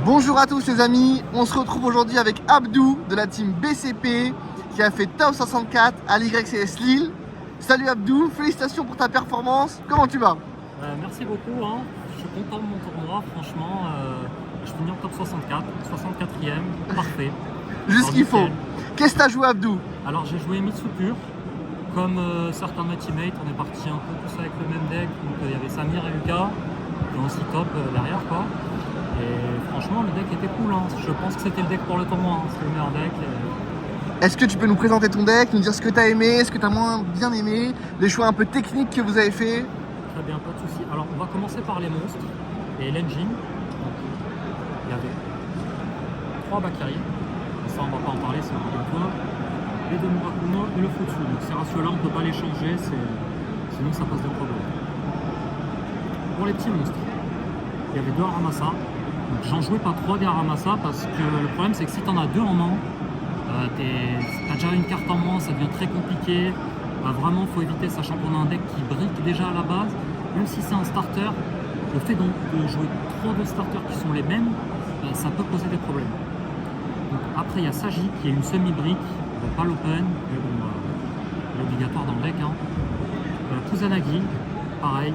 Bonjour à tous les amis, on se retrouve aujourd'hui avec Abdou de la team BCP qui a fait top 64 à l'YCS Lille. Salut Abdou, félicitations pour ta performance, comment tu vas? Merci beaucoup, hein. Je suis content de mon tournoi, franchement, je finis en top 64, 64e, parfait. Juste ce qu'il faut. Nickel. Qu'est-ce que tu as joué Abdou? Alors j'ai joué Mitsu pur, comme certains de mes teammates, on est parti un peu tous avec le même deck, donc il y avait Samir et Lucas, qui ont aussi top derrière quoi. Et franchement le deck était cool, hein. Je pense que c'était le deck pour le tournoi, hein. C'est le meilleur deck. Est-ce que tu peux nous présenter ton deck, nous dire ce que tu as aimé, ce que tu as moins bien aimé, les choix un peu techniques que vous avez fait? Très bien, pas de soucis. Alors on va commencer par les monstres et l'engine. Il y avait 3 Bakiri, ça on va pas en parler, c'est un point. Les 2 Murakumo et le Futsu. Donc ces ratios là on peut pas les changer, sinon ça pose des problèmes. Pour les petits monstres, il y avait 2 Aramasa. J'en jouais pas 3 des Aramasa parce que le problème c'est que si tu en as 2 en main, t'as déjà une carte en moins, ça devient très compliqué. Vraiment, faut éviter, sachant qu'on a un deck qui brique déjà à la base. Même si c'est un starter, le fait donc de jouer 3 de starters qui sont les mêmes, ça peut poser des problèmes. Donc, après, il y a Sagi qui est une semi-brique, pas l'open, mais bon, obligatoire dans le deck. Hein. Kusanagi, pareil,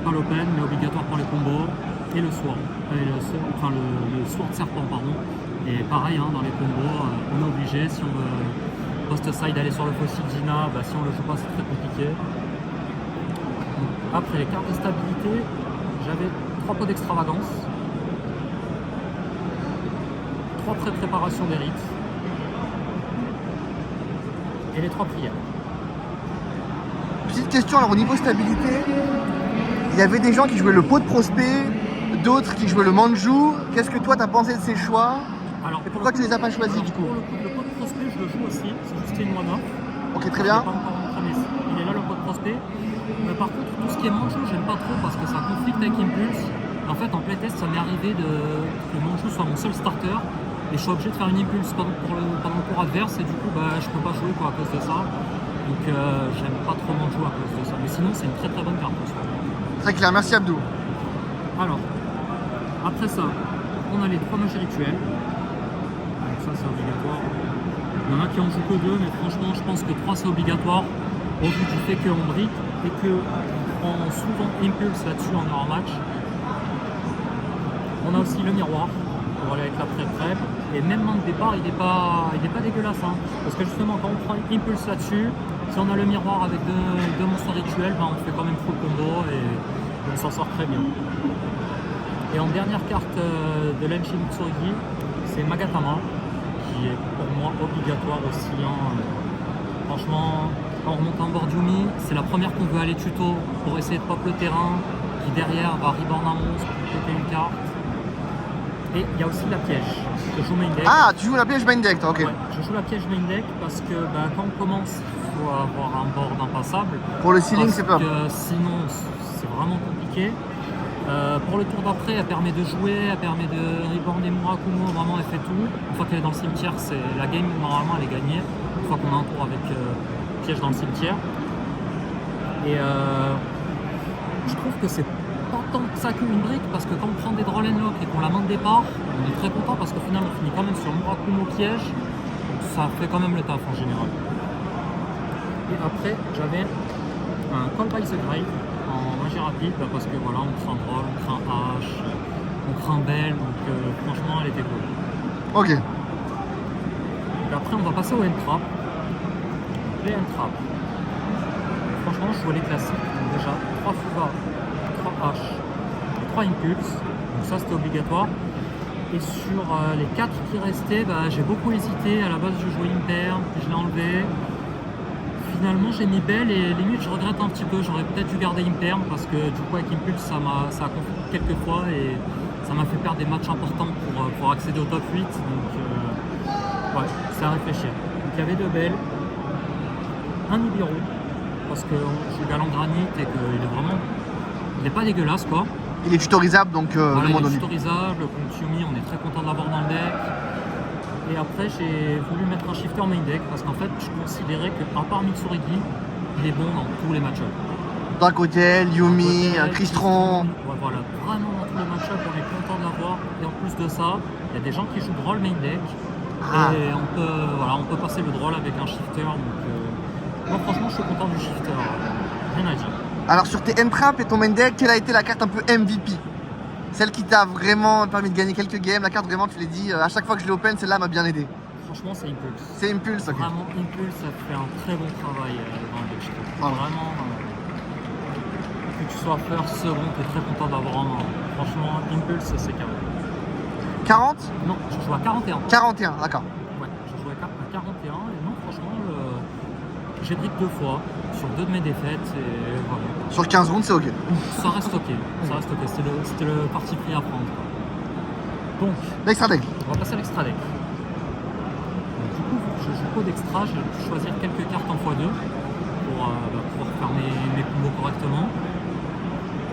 pas l'open, mais obligatoire pour les combos. Et le Sword, le Sword Serpent, pardon. Et pareil, hein, dans les combos, on est obligé, si on veut post-side aller sur le Fossil Gina, si on le joue pas, c'est très compliqué. Donc, après les cartes de stabilité, j'avais 3 pots d'extravagance, 3 pré-préparations des rites, et les 3 prières. Petite question, alors au niveau stabilité, il y avait des gens qui jouaient le pot de prospect, d'autres qui jouaient le Manju. Qu'est-ce que toi t'as pensé de ces choix? Alors, et pourquoi tu les as pas choisis du coup? Pour le pot de prospect, je le joue aussi, c'est juste une one-off. Ok, très bien. Il est là le pot de prospect. Mais par contre, tout ce qui est Manju, j'aime pas trop parce que ça conflicte avec Impulse. En fait, en playtest, ça m'est arrivé que Manju soit mon seul starter et je suis obligé de faire une Impulse pendant le tour adverse et du coup, je peux pas jouer quoi, à cause de ça. Donc, j'aime pas trop Manju à cause de ça. Mais sinon, c'est une très très bonne carte. Très clair, merci Abdou. Alors, après ça, on a les 3 magies rituelles. Donc ça, c'est obligatoire. Il y en a qui en jouent que 2, mais franchement, je pense que 3 c'est obligatoire au vu du fait qu'on brique et qu'on prend souvent Impulse là-dessus en hors match. On a aussi le miroir pour aller avec la prep. Et même en départ, il n'est pas dégueulasse. Hein, parce que justement, quand on prend Impulse là-dessus, si on a le miroir avec 2 monstres rituels, on fait quand même full combo et on s'en sort très bien. Et en dernière carte de l'Enshin Tsurugi, c'est Magatama, qui est pour moi obligatoire aussi. Hein. Franchement, quand on remonte en board Yumi, c'est la première qu'on veut aller tuto pour essayer de pop le terrain, qui derrière va reborn un monstre pour péter une carte. Et il y a aussi la piège. Je joue main deck. Ah, tu joues la piège main deck, toi, ok. Ouais, je joue la piège main deck parce que quand on commence, il faut avoir un board impassable. Pour le ceiling, c'est pas. Sinon, c'est vraiment compliqué. Pour le tour d'après, elle permet de jouer, elle permet de reborn des Murakumo, vraiment elle fait tout. Une fois qu'elle est dans le cimetière, la game normalement elle est gagnée. Une fois qu'on a un tour avec piège dans le cimetière. Et je trouve que c'est pas tant que ça qu'une brique parce que quand on prend des draw and lock et qu'on la main de départ, on est très content parce qu'au final on finit quand même sur Murakumo piège. Ça fait quand même le taf en général. Et après, j'avais un Call by the Grave en magie rapide parce que voilà, on craint Droll, on craint H, on craint Belle, donc franchement elle était cool. Ok. Et après on va passer au N-Trap. Les N-Trap. Franchement je jouais les classiques, donc déjà 3 Fuga, 3 H et 3 Impulse, donc ça c'était obligatoire. Et sur les 4 qui restaient, j'ai beaucoup hésité, à la base je jouais Imper, puis je l'ai enlevé. Finalement j'ai mis Belle et limite je regrette un petit peu, j'aurais peut-être dû garder Imperm parce que du coup avec Impulse ça a conflit quelques fois et ça m'a fait perdre des matchs importants pour accéder au top 8, donc ouais, c'est à réfléchir. Donc il y avait 2 Belles, un Nibiru parce que je joue Galant Granit et qu'il est pas dégueulasse quoi. Il est tutorisable donc voilà, le monde il est tutorisable, contre Yumi on est très content de l'avoir dans le deck. Et après j'ai voulu mettre un shifter main deck parce qu'en fait je considérais qu'à part Mitsurigi, il est bon dans tous les match-ups. Dracotel, Yumi, Crystron. Ouais, voilà, vraiment dans tous les match-ups on est content de l'avoir. Et en plus de ça, il y a des gens qui jouent Droll main deck. Ah. Et on peut passer le Droll avec un shifter. Donc, moi, franchement, je suis content du shifter. Rien à dire. Alors sur tes end-traps et ton main deck, quelle a été la carte un peu MVP? Celle qui t'a vraiment permis de gagner quelques games, la carte vraiment tu l'as dit, à chaque fois que je l'ai open, celle-là m'a bien aidé. Franchement, c'est Impulse. C'est Impulse, ok. Vraiment, Impulse, ça fait un très bon travail dans le deck, je trouve. Ah. Vraiment, que tu sois first, second, tu es très content d'avoir en main. Franchement, Impulse, c'est carré. 40? Non, je joue à 41. 41, d'accord. Ouais, je joue à 41 et non, franchement, j'ai brick 2 fois sur 2 de mes défaites et voilà. Sur 15 rounds, c'est ok. Ça reste ok, ça reste ok. C'était le parti pris à prendre. Donc, L'extra deck. on va passer à l'extra deck. Donc, du coup, je joue pas d'extra, je vais choisir quelques cartes en x2 pour pouvoir faire mes combos correctement.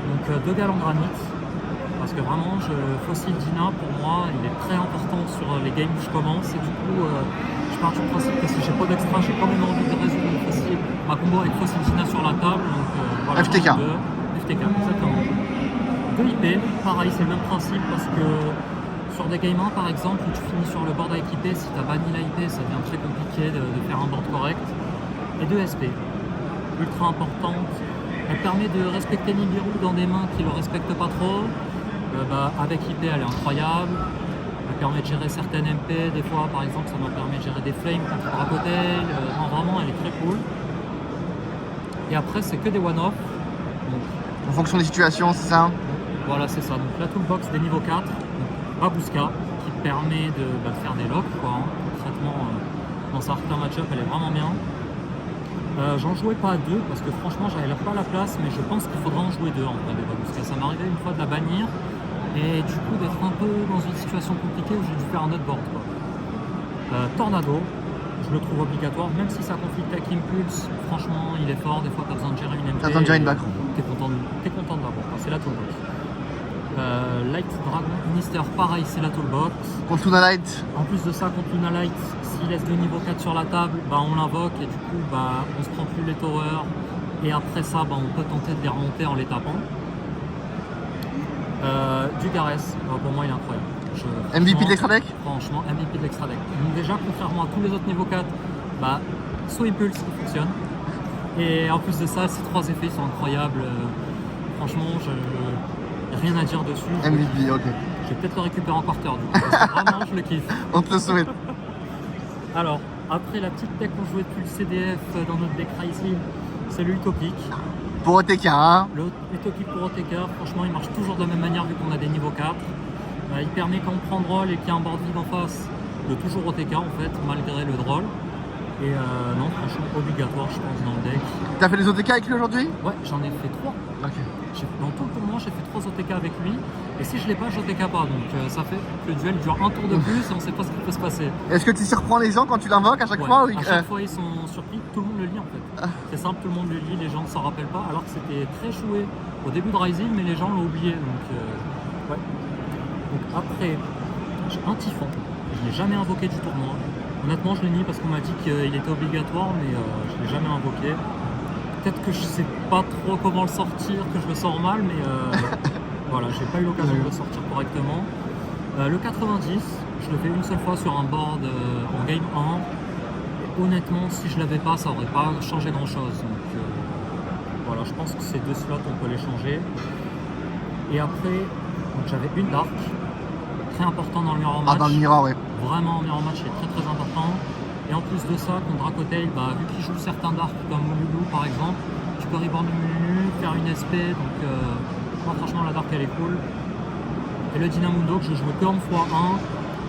Donc 2 gales en granit, parce que vraiment, Fossil Dina, pour moi, il est très important sur les games que je commence. Et du coup, je pars du principe que si j'ai pas d'extra, j'ai quand même envie de résoudre ma combo avec Fossil Dina sur la table. Donc, voilà, FTK. FTK, exactement. 2 IP, pareil, c'est le même principe parce que sur des game 1 par exemple, où tu finis sur le board avec IP, si tu as banni la IP, ça devient très compliqué de faire un board correct. Et 2 SP, ultra importante. Elle permet de respecter Nibiru dans des mains qui ne le respectent pas trop. Avec IP, elle est incroyable. Elle permet de gérer certaines MP. Des fois, par exemple, ça m'a permis de gérer des flames contre Dracotail. Non, vraiment, elle est très cool. Et après, c'est que des one-off. En fonction des situations, c'est ça? Voilà, c'est ça. Donc la toolbox des niveaux 4, Babouska, qui permet de faire des locks, quoi, hein. Concrètement, dans certains match-up, elle est vraiment bien. J'en jouais pas à 2 parce que franchement, j'avais pas la place, mais je pense qu'il faudra en jouer 2 en vrai des Babouska. Ça m'arrivait une fois de la bannir et du coup d'être un peu dans une situation compliquée où j'ai dû faire un autre board, quoi. Tornado, je le trouve obligatoire, même si ça conflicte avec Impulse. Franchement, il est fort. Des fois, tu as besoin de gérer une MP. T'as besoin de gérer une backroom. T'es content de l'avoir. C'est la toolbox. Light Dragon Minister, pareil, c'est la toolbox. Contre Luna Light. En plus de ça, contre Luna Light, s'il laisse 2 niveaux 4 sur la table, on l'invoque et du coup, on se prend plus les towers. Et après ça, on peut tenter de les remonter en les tapant. Du Garès, pour moi, il est incroyable. MVP de l'extra deck? Franchement, MVP de l'extra deck. Donc déjà, contrairement à tous les autres niveaux 4, soit Impulse qui fonctionne. Et en plus de ça, ces 3 effets sont incroyables. Franchement, rien à dire dessus. MVP, ok. Je vais peut-être le récupérer en quarter du coup. Parce que vraiment, je le kiffe. On te le souhaite. Alors, après la petite deck qu'on jouait depuis le CDF dans notre deck Rising, c'est l'Utopique. Pour OTK, hein? Le Utopique pour OTK, franchement, il marche toujours de la même manière vu qu'on a des niveaux 4. Il permet quand on prend Droll et qu'il y a un board vide en face de toujours OTK en fait, malgré le Droll. Et non, franchement, obligatoire, je pense, dans le deck. T'as fait des OTK avec lui aujourd'hui? Ouais, j'en ai fait 3. Ok. Dans tout le tournoi, j'ai fait 3 OTK avec lui. Et si je l'ai pas, je OTK pas. Donc ça fait que le duel dure un tour de plus et on sait pas ce qui peut se passer. Est-ce que tu surprends les gens quand tu l'invoques à chaque fois? À chaque fois, ils sont surpris. Tout le monde le lit en fait. C'est simple, tout le monde le lit. Les gens ne s'en rappellent pas. Alors que c'était très joué au début de Rising, mais les gens l'ont oublié. Donc, ouais. Donc après, j'ai un Typhon. Je l'ai jamais invoqué du tournoi. Honnêtement, je l'ai mis parce qu'on m'a dit qu'il était obligatoire, mais je l'ai jamais invoqué. Peut-être que je sais pas trop comment le sortir, que je le sors mal, mais voilà, j'ai pas eu l'occasion de le sortir correctement. Le 90, je le fais une seule fois sur un board en game 1. Et honnêtement, si je l'avais pas, ça aurait pas changé grand chose. Donc voilà, je pense que ces 2 slots, on peut les changer. Et après, j'avais une Dark, très important dans le mirror match. Ah, dans le mirror, ouais. Vraiment, mirror match est très très important. Et en plus de ça, contre Dracotail, vu qu'il joue certains darks comme Mululu par exemple, tu peux reborn le Mululu, faire une SP, donc moi franchement la dark elle est cool. Et le Dynamundo que je joue que en x1,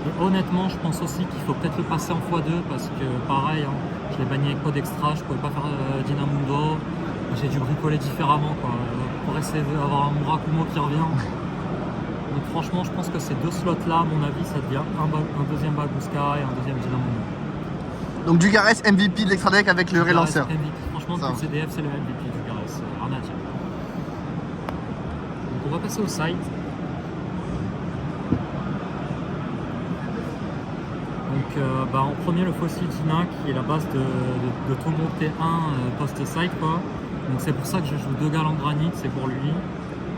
et honnêtement je pense aussi qu'il faut peut-être le passer en x2 parce que pareil, je l'ai banni avec code extra, je pouvais pas faire Dynamundo, j'ai dû bricoler différemment quoi, pour essayer d'avoir un Murakumo qui revient. Donc franchement je pense que ces 2 slots là, à mon avis, ça devient un deuxième Babouska et un deuxième Dynamundo. Donc du Garès MVP de l'extra deck avec le relanceur. Franchement, pour le CDF, c'est le MVP du Garès. Rien à dire. Donc on va passer au site. Donc en premier, le Fossil Dina qui est la base de tout mon T1 post-site, quoi. Donc c'est pour ça que je joue 2 gales en granit, c'est pour lui.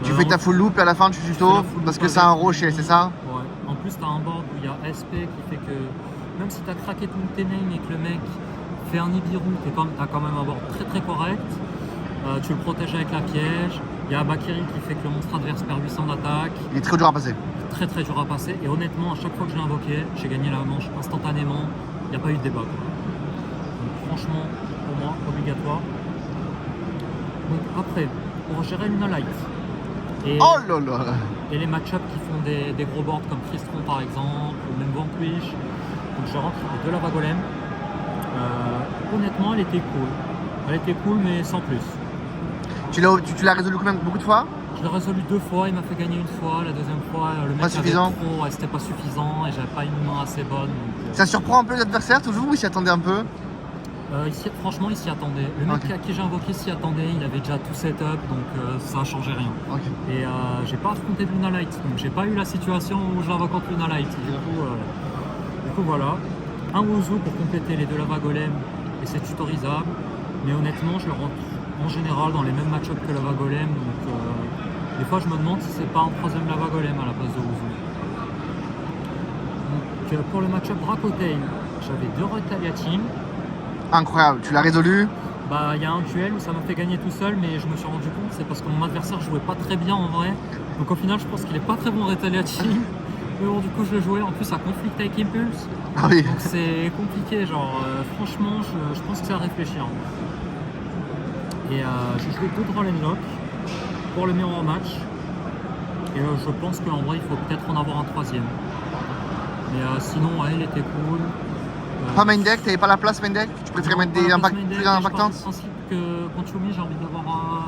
Tu fais ta full loop et à la fin tu tuto parce que c'est un rocher, c'est ça? Ouais. En plus tu as un board où il y a SP qui fait que même si tu as craqué tout tes names et que le mec fait un Nibiru, tu as quand même un board très très correct. Tu le protèges avec la piège. Il y a Bakiri qui fait que le monstre adverse perd 800 d'attaque. Il est très dur à passer. Très très dur à passer. Et honnêtement, à chaque fois que je l'ai invoqué, j'ai gagné la manche instantanément. Il n'y a pas eu de débat. Donc franchement, pour moi, obligatoire. Donc après, pour gérer Luna Light. Et, Oh là là. et les match-ups qui font des gros boards comme Crystron par exemple, ou même Vanquish. Donc je rentre les deux Lava Golem. Honnêtement, elle était cool. Elle était cool, mais sans plus. Tu l'as résolu combien, beaucoup de fois? Je l'ai résolu 2 fois, il m'a fait gagner 1 fois. La deuxième fois, le mec suffisant. c'était pas suffisant et j'avais pas une main assez bonne. Donc, Ça surprend un peu les adversaires toujours ou il s'y attendait un peu? franchement, il s'y attendait. Le mec à qui j'ai invoqué s'y attendait, il avait déjà tout setup, donc ça a changé rien. Okay. Et j'ai pas affronté Luna Light, donc j'ai pas eu la situation où je l'invoque contre Luna Light. Du coup, voilà. Un Wozu pour compléter les deux Lava Golem et c'est tutorisable. Mais honnêtement, je le rentre en général dans les mêmes match-ups que Lava Golem. Donc des fois, je me demande si c'est pas un troisième Lava Golem à la place de Wozu. Donc pour le match-up Dracotail, j'avais 2 Retaliating. Incroyable, tu l'as résolu? Bah, il y a un duel où ça m'a fait gagner tout seul, mais je me suis rendu compte c'est parce que mon adversaire jouait pas très bien en vrai. Donc au final, je pense qu'il est pas très bon Retaliating. Mais bon, du coup, je le jouais en plus à conflict avec Impulse. Ah oui. Donc c'est compliqué, genre franchement, je pense que c'est à réfléchir. Et j'ai joué 2 Draw and Lock pour le mirror match. Et je pense qu'en vrai, il faut peut-être en avoir un troisième. Mais sinon, ouais, elle était cool. Pas main deck, t'avais pas la place main deck? Tu préférais mettre des impacts plus impactantes? Je pense que contre Yumi, j'ai envie d'avoir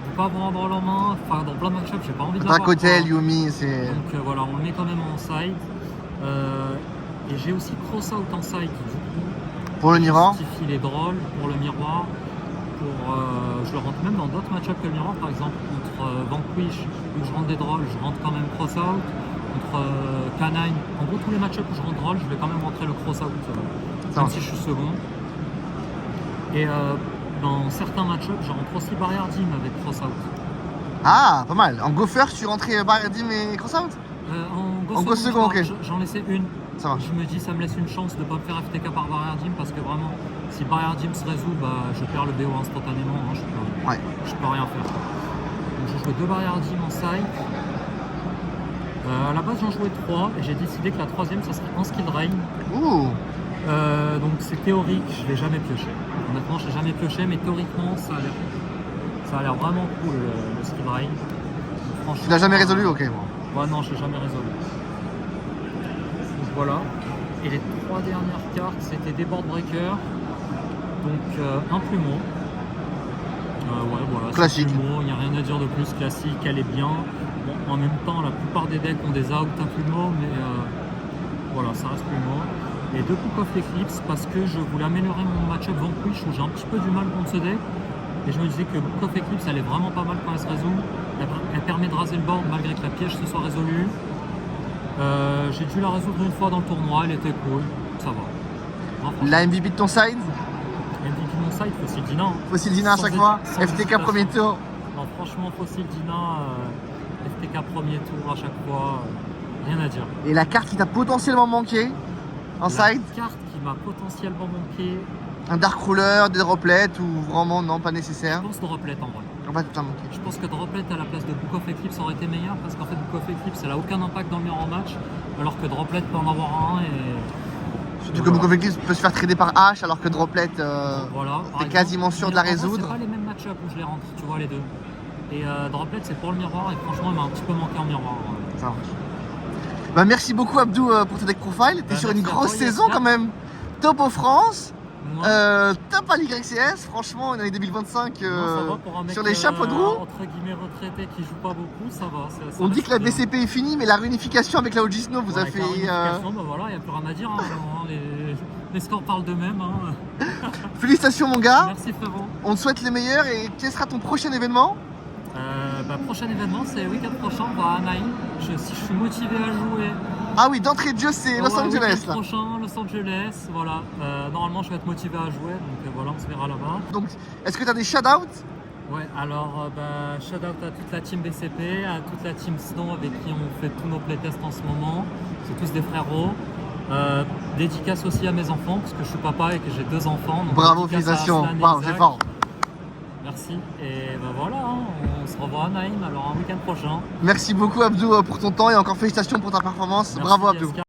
de pas avoir en main. Enfin, dans plein de match-ups, j'ai pas envie d'avoir. Dracotail, Yumi, c'est. Donc voilà, on le met quand même en side. Et j'ai aussi cross out en side, du coup. Pour le mirror? Justifie les drôles pour le miroir. Je le rentre même dans d'autres match-ups que le miroir, par exemple contre Vanquish, où je rentre des drôles, je rentre quand même cross out. Contre Canine, en gros tous les match-ups où je rentre drôle, je vais quand même rentrer le cross out, même si je suis second. Et dans certains match-ups, je rentre aussi Barrier Dim avec cross out. Ah, pas mal. En go first, tu rentrais Barrier Dim et cross out? En go second, ok. J'en laissais une. Ça marche. Je me dis, ça me laisse une chance de ne pas me faire FTK par Barrier Dim parce que vraiment, si Barrier Dim se résout, bah, je perds le BO instantanément. Hein, je peux rien faire. Donc je jouais 2 Barrier Dim en side. À la base, j'en jouais 3 et j'ai décidé que la troisième, ça serait un skill drain. Ouh. Donc c'est théorique, je l'ai jamais pioché. Honnêtement, je l'ai jamais pioché, mais théoriquement, ça a l'air vraiment cool le skill drain. Tu l'as jamais résolu? Ok. Ouais, non, je l'ai jamais résolu. Donc voilà. Et les 3 dernières cartes, c'était des board breakers. Donc un plumeau. Ouais, voilà. Classique. Il n'y a rien à dire de plus. Classique, elle est bien. Bon, en même temps, la plupart des decks ont des out à plumeau, mais voilà, ça reste plumeau. Et 2 Cook of Eclipse parce que je voulais améliorer mon match-up Vanquish où j'ai un petit peu du mal contre ce deck. Et je me disais que Book of Eclipse elle est vraiment pas mal quand elle se résout. Elle permet de raser le board malgré que la piège se soit résolue. J'ai dû la résoudre une fois dans le tournoi, elle était cool, ça va. Non, la MVP de ton side? MVP de mon side, Fossil Dina. Hein. Fossil Dina à chaque fois? FTK premier tour? Non, franchement, Fossil Dina, FTK premier tour à chaque fois, rien à dire. Et la carte qui t'a potentiellement manqué en side? La carte qui m'a potentiellement manqué. Un Dark Ruler, des droplets ou vraiment non, pas nécessaire? Je pense droplet en vrai. Je pense que droplet à la place de Book of Eclipse aurait été meilleur parce qu'en fait Book of Eclipse elle a aucun impact dans le mirror match alors que droplet peut en avoir un et. Surtout que Book of Eclipse peut se faire trader par H alors que droplet voilà, t'es quasiment sûr de la résoudre. C'est pas les mêmes match-ups où je les rentre, tu vois les deux. Et droplet c'est pour le miroir et franchement il m'a un petit peu manqué en miroir. Ça marche. Bah merci beaucoup Abdou pour tes deck profile. T'es sur une grosse saison quand même. Top en France. Top à l'YCS, franchement, une année 2025 sur les chapeaux de roue. Entre guillemets retraité qui joue pas beaucoup, ça va. On dit que la BCP est finie, mais la réunification avec la OG Snow vous a fait. La réunification, bah voilà, il n'y a plus rien à dire. Hein, les scores parlent d'eux-mêmes. Hein. Félicitations mon gars. Merci frérot. On te souhaite les meilleurs et quel sera ton prochain événement? Prochain événement, c'est le week-end prochain, on va à Anaheim. Si je suis motivé à jouer. Ah oui, d'entrée de jeu, c'est Los Angeles là. Prochain, Los Angeles, voilà. Normalement, je vais être motivé à jouer, donc voilà, on se verra là-bas. Donc, est-ce que tu as des shout-outs? Ouais, alors shout out à toute la team BCP, à toute la team Snow avec qui on fait tous nos playtests en ce moment. C'est tous des frérots. Dédicace aussi à mes enfants parce que je suis papa et que j'ai 2 enfants. Donc Bravo, dédicace à félicitations. Aslan et Waouh, Isaac. c'est fort. Merci. Et voilà, hein, on se revoit à Naïm alors un week-end prochain. Merci beaucoup Abdou pour ton temps et encore félicitations pour ta performance. Merci, Bravo Abdou. SK.